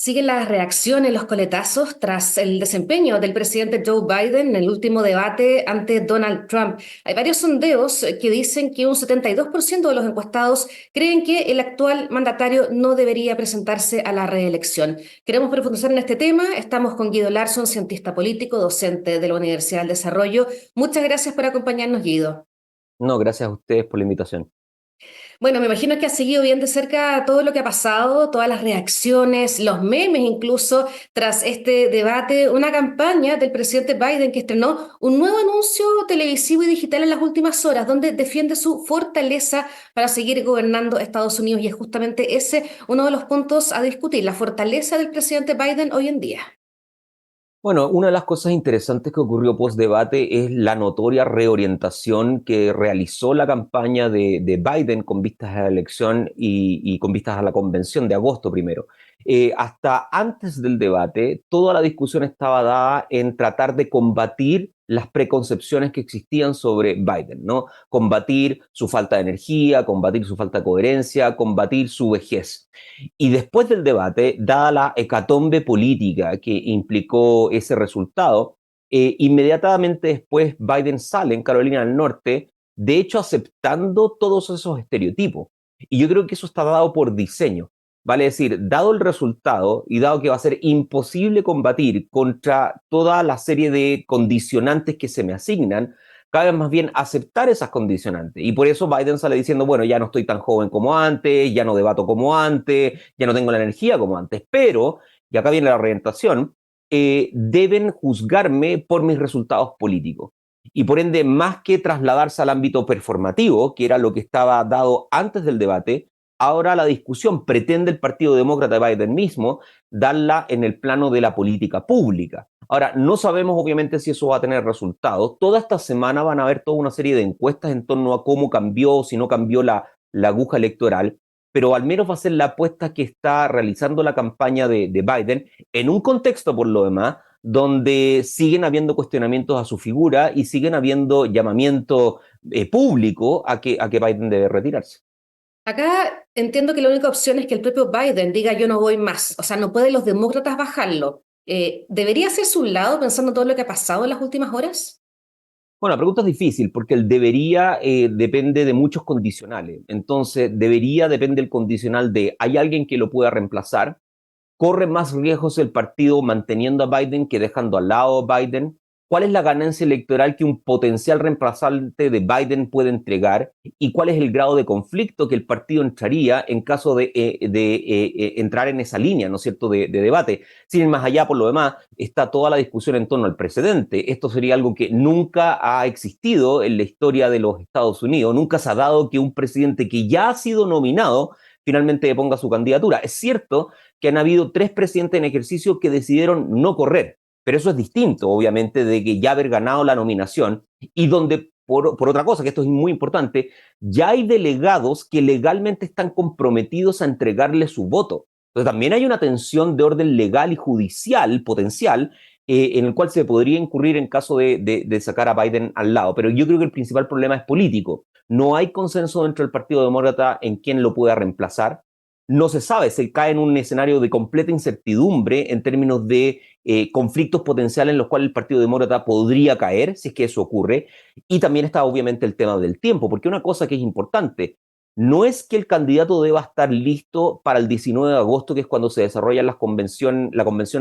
Siguen las reacciones, los coletazos tras el desempeño del presidente Joe Biden en el último debate ante Donald Trump. Hay varios sondeos que dicen que un 72% de los encuestados creen que el actual mandatario no debería presentarse a la reelección. Queremos profundizar en este tema. Estamos con Guido Larson, cientista político, docente de la Universidad del Desarrollo. Muchas gracias por acompañarnos, Guido. No, gracias a ustedes por la invitación. Bueno, me imagino que has seguido bien de cerca todo lo que ha pasado, todas las reacciones, los memes incluso, tras este debate, una campaña del presidente Biden que estrenó un nuevo anuncio televisivo y digital en las últimas horas, donde defiende su fortaleza para seguir gobernando Estados Unidos. Y es justamente ese uno de los puntos a discutir, la fortaleza del presidente Biden hoy en día. Bueno, una de las cosas interesantes que ocurrió post-debate es la notoria reorientación que realizó la campaña de Biden con vistas a la elección y con vistas a la convención de agosto primero. Hasta antes del debate, toda la discusión estaba dada en tratar de combatir las preconcepciones que existían sobre Biden, ¿no? Combatir su falta de energía, combatir su falta de coherencia, combatir su vejez. Y después del debate, dada la hecatombe política que implicó ese resultado, inmediatamente después Biden sale en Carolina del Norte, de hecho aceptando todos esos estereotipos. Y yo creo que eso está dado por diseño. Vale decir, dado el resultado y dado que va a ser imposible combatir contra toda la serie de condicionantes que se me asignan, cabe más bien aceptar esas condicionantes. Y por eso Biden sale diciendo, bueno, ya no estoy tan joven como antes, ya no debato como antes, ya no tengo la energía como antes, pero, y acá viene la orientación, deben juzgarme por mis resultados políticos. Y por ende, más que trasladarse al ámbito performativo, que era lo que estaba dado antes del debate, ahora la discusión pretende el Partido Demócrata de Biden mismo darla en el plano de la política pública. Ahora, no sabemos obviamente si eso va a tener resultados. Toda esta semana van a haber toda una serie de encuestas en torno a cómo cambió, si no cambió la aguja electoral, pero al menos va a ser la apuesta que está realizando la campaña de Biden en un contexto, por lo demás, donde siguen habiendo cuestionamientos a su figura y siguen habiendo llamamiento público a que Biden debe retirarse. Acá entiendo que la única opción es que el propio Biden diga yo no voy más. O sea, no pueden los demócratas bajarlo. ¿Debería hacerse un lado pensando en todo lo que ha pasado en las últimas horas? Bueno, la pregunta es difícil porque el debería depende de muchos condicionales. Entonces, debería depende del condicional de ¿hay alguien que lo pueda reemplazar? ¿Corre más riesgos el partido manteniendo a Biden que dejando al lado a Biden? ¿Cuál es la ganancia electoral que un potencial reemplazante de Biden puede entregar? ¿Y cuál es el grado de conflicto que el partido entraría en caso de entrar en esa línea, ¿no es cierto?, de debate. Sin ir más allá, por lo demás, está toda la discusión en torno al precedente. Esto sería algo que nunca ha existido en la historia de los Estados Unidos. Nunca se ha dado que un presidente que ya ha sido nominado finalmente ponga su candidatura. Es cierto que han habido 3 presidentes en ejercicio que decidieron no correr, pero eso es distinto, obviamente, de que ya haber ganado la nominación y donde, por otra cosa, que esto es muy importante, ya hay delegados que legalmente están comprometidos a entregarle su voto. Entonces también hay una tensión de orden legal y judicial potencial en el cual se podría incurrir en caso de sacar a Biden al lado. Pero yo creo que el principal problema es político. No hay consenso dentro del Partido Demócrata en quién lo pueda reemplazar. No se sabe, se cae en un escenario de completa incertidumbre en términos de conflictos potenciales en los cuales el Partido Demócrata podría caer, si es que eso ocurre. Y también está obviamente el tema del tiempo, porque una cosa que es importante, no es que el candidato deba estar listo para el 19 de agosto, que es cuando se desarrolla la Convención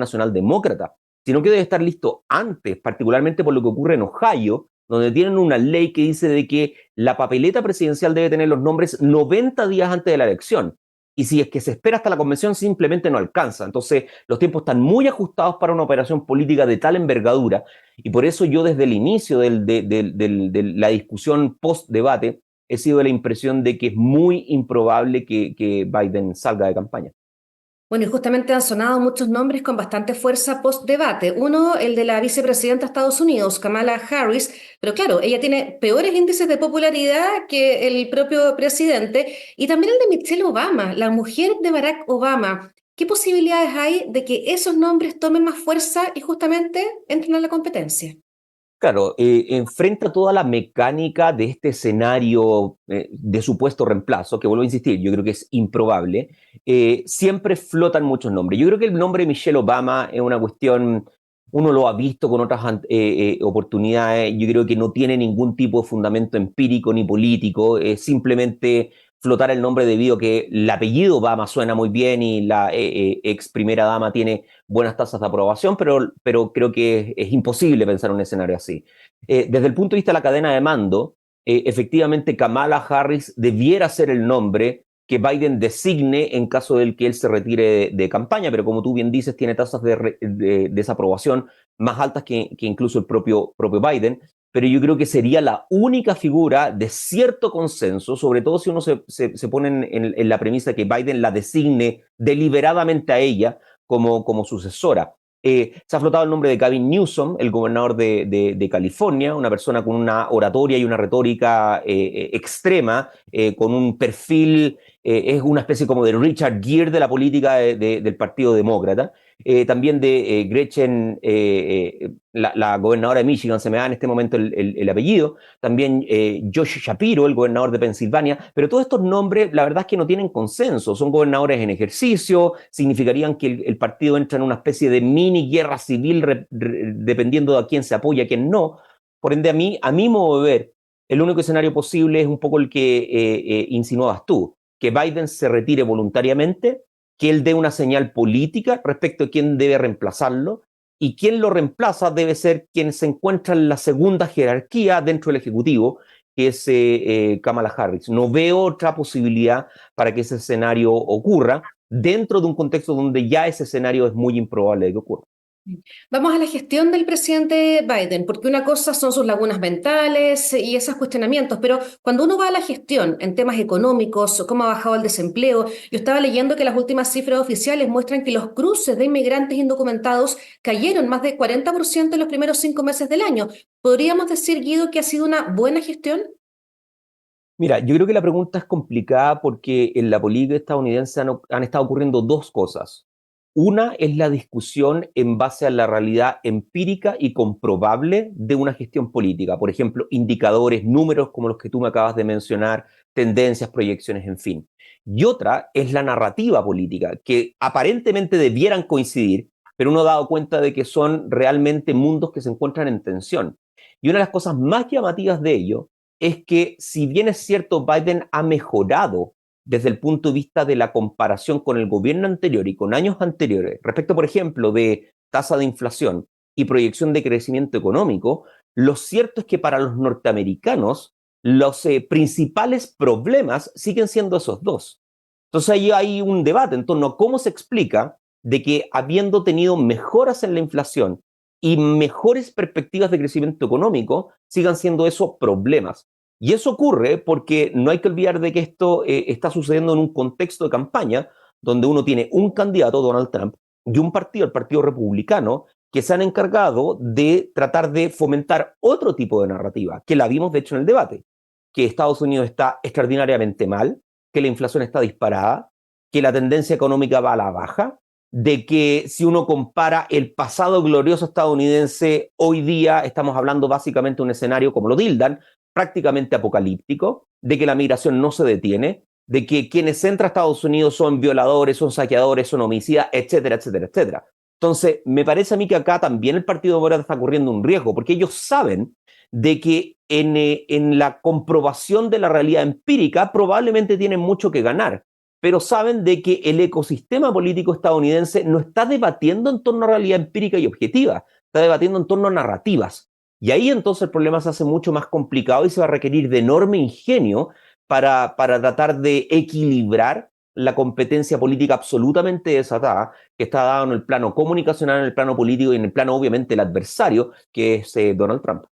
Nacional Demócrata, sino que debe estar listo antes, particularmente por lo que ocurre en Ohio, donde tienen una ley que dice de que la papeleta presidencial debe tener los nombres 90 días antes de la elección. Y si es que se espera hasta la convención, simplemente no alcanza. Entonces, los tiempos están muy ajustados para una operación política de tal envergadura. Y por eso yo desde el inicio de la discusión post-debate he sido de la impresión de que es muy improbable que Biden salga de campaña. Bueno, y justamente han sonado muchos nombres con bastante fuerza post-debate. Uno, el de la vicepresidenta de Estados Unidos, Kamala Harris, pero claro, ella tiene peores índices de popularidad que el propio presidente, y también el de Michelle Obama, la mujer de Barack Obama. ¿Qué posibilidades hay de que esos nombres tomen más fuerza y justamente entren a la competencia? Claro, enfrenta toda la mecánica de este escenario de supuesto reemplazo, que vuelvo a insistir, yo creo que es improbable. Siempre flotan muchos nombres. Yo creo que el nombre de Michelle Obama es una cuestión, uno lo ha visto con otras oportunidades, yo creo que no tiene ningún tipo de fundamento empírico ni político, es simplemente flotar el nombre debido a que el apellido Obama suena muy bien y la ex primera dama tiene buenas tasas de aprobación, pero creo que es imposible pensar un escenario así. Desde el punto de vista de la cadena de mando, efectivamente Kamala Harris debiera ser el nombre que Biden designe en caso de que él se retire de campaña, pero como tú bien dices, tiene tasas de desaprobación más altas que incluso el propio Biden, pero yo creo que sería la única figura de cierto consenso, sobre todo si uno se pone en la premisa que Biden la designe deliberadamente a ella, como sucesora. Se ha flotado el nombre de Gavin Newsom, el gobernador de California, una persona con una oratoria y una retórica extrema, con un perfil, es una especie como de Richard Gere de la política del Partido Demócrata. También de Gretchen, la gobernadora de Michigan, se me da en este momento el apellido. También Josh Shapiro, el gobernador de Pensilvania. Pero todos estos nombres, la verdad es que no tienen consenso. Son gobernadores en ejercicio, significarían que el partido entra en una especie de mini guerra civil dependiendo de a quién se apoya, a quién no. Por ende, a mi modo de ver, el único escenario posible es un poco el que insinuabas tú, que Biden se retire voluntariamente, que él dé una señal política respecto a quién debe reemplazarlo, y quien lo reemplaza debe ser quien se encuentra en la segunda jerarquía dentro del Ejecutivo, que es Kamala Harris. No veo otra posibilidad para que ese escenario ocurra dentro de un contexto donde ya ese escenario es muy improbable de que ocurra. Vamos a la gestión del presidente Biden, porque una cosa son sus lagunas mentales y esos cuestionamientos, pero cuando uno va a la gestión en temas económicos, cómo ha bajado el desempleo, yo estaba leyendo que las últimas cifras oficiales muestran que los cruces de inmigrantes indocumentados cayeron más de 40% en los primeros 5 meses del año. ¿Podríamos decir, Guido, que ha sido una buena gestión? Mira, yo creo que la pregunta es complicada porque en la política estadounidense han estado ocurriendo dos cosas. Una es la discusión en base a la realidad empírica y comprobable de una gestión política. Por ejemplo, indicadores, números como los que tú me acabas de mencionar, tendencias, proyecciones, en fin. Y otra es la narrativa política, que aparentemente debieran coincidir, pero uno ha dado cuenta de que son realmente mundos que se encuentran en tensión. Y una de las cosas más llamativas de ello es que si bien es cierto, Biden ha mejorado desde el punto de vista de la comparación con el gobierno anterior y con años anteriores, respecto, por ejemplo, de tasa de inflación y proyección de crecimiento económico, lo cierto es que para los norteamericanos los principales problemas siguen siendo esos dos. Entonces ahí hay un debate en torno a cómo se explica de que habiendo tenido mejoras en la inflación y mejores perspectivas de crecimiento económico, sigan siendo esos problemas. Y eso ocurre porque no hay que olvidar de que esto está sucediendo en un contexto de campaña donde uno tiene un candidato, Donald Trump, y un partido, el Partido Republicano, que se han encargado de tratar de fomentar otro tipo de narrativa, que la vimos de hecho en el debate, que Estados Unidos está extraordinariamente mal, que la inflación está disparada, que la tendencia económica va a la baja, de que si uno compara el pasado glorioso estadounidense, hoy día estamos hablando básicamente de un escenario, como lo tildan, prácticamente apocalíptico, de que la migración no se detiene, de que quienes entran a Estados Unidos son violadores, son saqueadores, son homicidas, etcétera, etcétera, etcétera. Entonces, me parece a mí que acá también el Partido Demócrata está corriendo un riesgo, porque ellos saben de que en la comprobación de la realidad empírica probablemente tienen mucho que ganar, pero saben de que el ecosistema político estadounidense no está debatiendo en torno a realidad empírica y objetiva, está debatiendo en torno a narrativas. Y ahí entonces el problema se hace mucho más complicado y se va a requerir de enorme ingenio para tratar de equilibrar la competencia política absolutamente desatada que está dada en el plano comunicacional, en el plano político y en el plano obviamente el adversario, que es Donald Trump.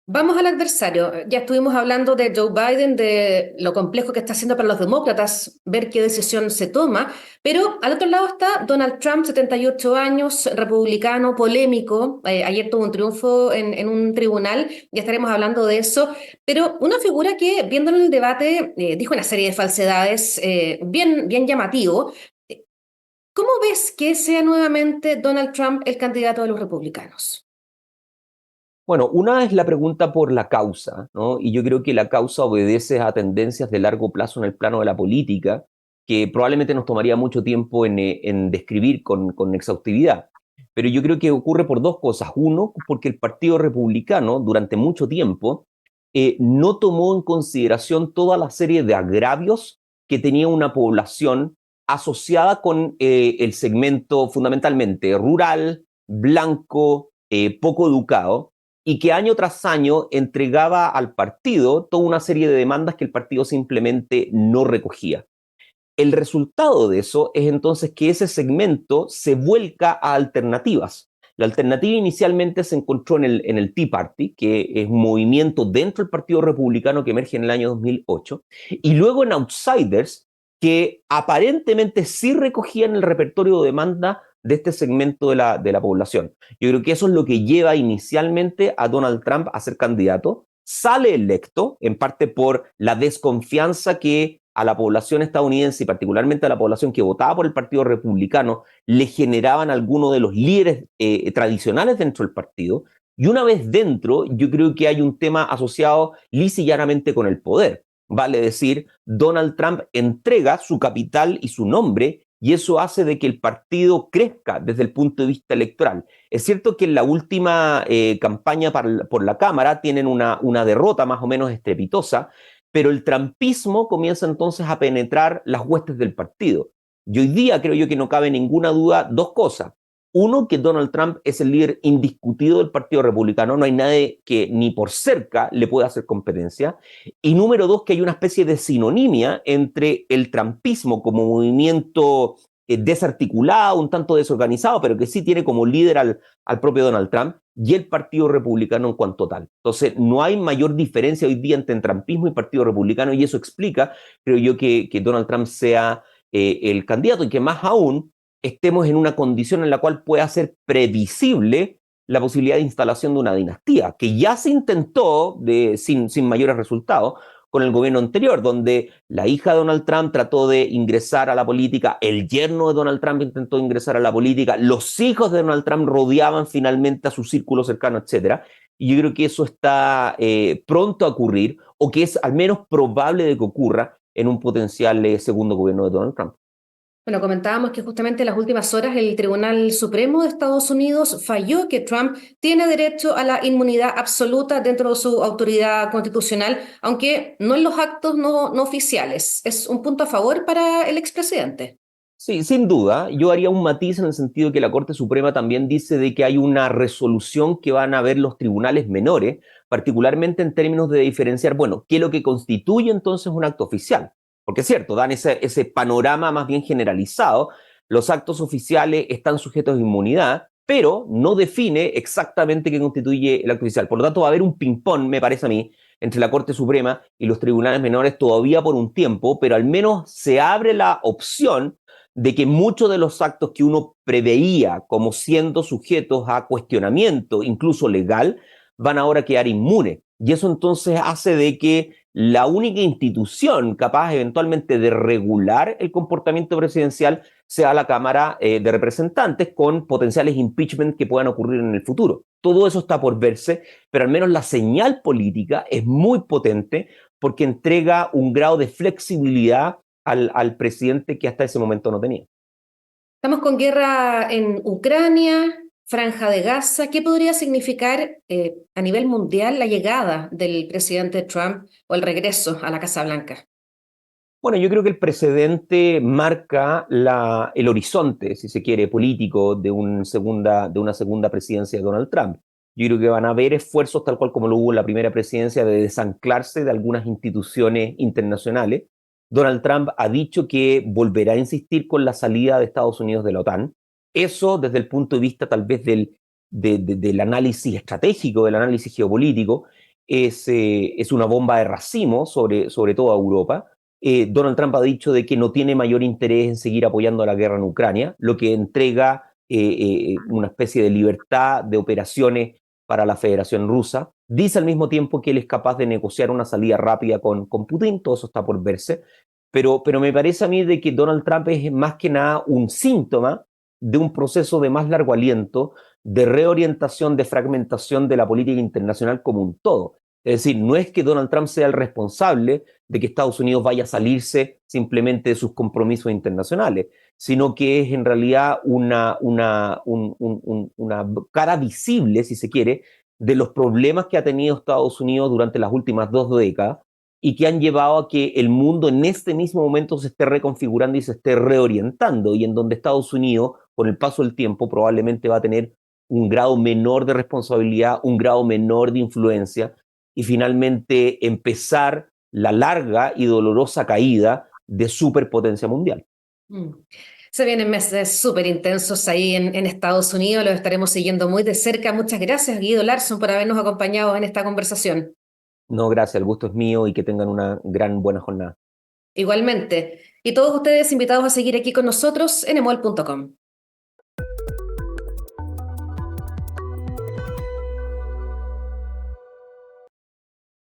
Vamos al adversario. Ya estuvimos hablando de Joe Biden, de lo complejo que está haciendo para los demócratas ver qué decisión se toma, pero al otro lado está Donald Trump, 78 años, republicano, polémico. Ayer tuvo un triunfo en un tribunal, ya estaremos hablando de eso, pero una figura que, viéndolo en el debate, dijo una serie de falsedades bien llamativo. ¿Cómo ves que sea nuevamente Donald Trump el candidato de los republicanos? Bueno, una es la pregunta por la causa, ¿no? Y yo creo que la causa obedece a tendencias de largo plazo en el plano de la política, que probablemente nos tomaría mucho tiempo en describir con exhaustividad. Pero yo creo que ocurre por dos cosas. Uno, porque el Partido Republicano durante mucho tiempo no tomó en consideración toda la serie de agravios que tenía una población asociada con el segmento fundamentalmente rural, blanco, poco educado, y que año tras año entregaba al partido toda una serie de demandas que el partido simplemente no recogía. El resultado de eso es entonces que ese segmento se vuelca a alternativas. La alternativa inicialmente se encontró en el Tea Party, que es un movimiento dentro del Partido Republicano que emerge en el año 2008, y luego en Outsiders, que aparentemente sí recogían el repertorio de demanda de este segmento de la población. Yo creo que eso es lo que lleva inicialmente a Donald Trump a ser candidato. Sale electo, en parte por la desconfianza que a la población estadounidense y particularmente a la población que votaba por el Partido Republicano le generaban algunos de los líderes tradicionales dentro del partido. Y una vez dentro, yo creo que hay un tema asociado lisa y llanamente con el poder. Vale decir, Donald Trump entrega su capital y su nombre y eso hace de que el partido crezca desde el punto de vista electoral. Es cierto que en la última campaña por la Cámara tienen una derrota más o menos estrepitosa, pero el trumpismo comienza entonces a penetrar las huestes del partido. Y hoy día creo yo que no cabe ninguna duda dos cosas. Uno, que Donald Trump es el líder indiscutido del Partido Republicano, no hay nadie que ni por cerca le pueda hacer competencia. Y número dos, que hay una especie de sinonimia entre el trumpismo como movimiento desarticulado, un tanto desorganizado, pero que sí tiene como líder al propio Donald Trump, y el Partido Republicano en cuanto tal. Entonces, no hay mayor diferencia hoy día entre el trumpismo y el Partido Republicano, y eso explica, creo yo, que Donald Trump sea el candidato y que más aún estemos en una condición en la cual pueda ser previsible la posibilidad de instalación de una dinastía, que ya se intentó sin mayores resultados con el gobierno anterior, donde la hija de Donald Trump trató de ingresar a la política, el yerno de Donald Trump intentó ingresar a la política, los hijos de Donald Trump rodeaban finalmente a su círculo cercano, etcétera. Y yo creo que eso está pronto a ocurrir, o que es al menos probable de que ocurra en un potencial segundo gobierno de Donald Trump. Bueno, comentábamos que justamente en las últimas horas el Tribunal Supremo de Estados Unidos falló que Trump tiene derecho a la inmunidad absoluta dentro de su autoridad constitucional, aunque no en los actos no oficiales. ¿Es un punto a favor para el expresidente? Sí, sin duda. Yo haría un matiz en el sentido que la Corte Suprema también dice de que hay una resolución que van a ver los tribunales menores, particularmente en términos de diferenciar, bueno, qué es lo que constituye entonces un acto oficial. Porque es cierto, dan ese panorama más bien generalizado. Los actos oficiales están sujetos a inmunidad, pero no define exactamente qué constituye el acto oficial. Por lo tanto, va a haber un ping-pong, me parece a mí, entre la Corte Suprema y los tribunales menores todavía por un tiempo, pero al menos se abre la opción de que muchos de los actos que uno preveía como siendo sujetos a cuestionamiento, incluso legal, van ahora a quedar inmunes. Y eso entonces hace de que la única institución capaz eventualmente de regular el comportamiento presidencial sea la Cámara de Representantes, con potenciales impeachment que puedan ocurrir en el futuro. Todo eso está por verse, pero al menos la señal política es muy potente porque entrega un grado de flexibilidad al presidente que hasta ese momento no tenía. Estamos con guerra en Ucrania, Franja de Gaza. ¿Qué podría significar a nivel mundial la llegada del presidente Trump o el regreso a la Casa Blanca? Bueno, yo creo que el precedente marca el horizonte, si se quiere, político de una segunda presidencia de Donald Trump. Yo creo que van a haber esfuerzos, tal cual como lo hubo en la primera presidencia, de desanclarse de algunas instituciones internacionales. Donald Trump ha dicho que volverá a insistir con la salida de Estados Unidos de la OTAN. Eso desde el punto de vista tal vez del análisis estratégico, del análisis geopolítico, es una bomba de racimo sobre toda Europa. Donald Trump ha dicho de que no tiene mayor interés en seguir apoyando la guerra en Ucrania, lo que entrega una especie de libertad de operaciones para la Federación Rusa. Dice al mismo tiempo que él es capaz de negociar una salida rápida con Putin, todo eso está por verse, pero me parece a mí de que Donald Trump es más que nada un síntoma de un proceso de más largo aliento, de reorientación, de fragmentación de la política internacional como un todo. Es decir, no es que Donald Trump sea el responsable de que Estados Unidos vaya a salirse simplemente de sus compromisos internacionales, sino que es en realidad una cara visible, si se quiere, de los problemas que ha tenido Estados Unidos durante las últimas 2 décadas y que han llevado a que el mundo en este mismo momento se esté reconfigurando y se esté reorientando, y en donde Estados Unidos, con el paso del tiempo, probablemente va a tener un grado menor de responsabilidad, un grado menor de influencia, y finalmente empezar la larga y dolorosa caída de superpotencia mundial. Mm. Se vienen meses súper intensos ahí en Estados Unidos, los estaremos siguiendo muy de cerca. Muchas gracias, Guido Larson, por habernos acompañado en esta conversación. No, gracias, el gusto es mío y que tengan una buena jornada. Igualmente. Y todos ustedes invitados a seguir aquí con nosotros en emol.com.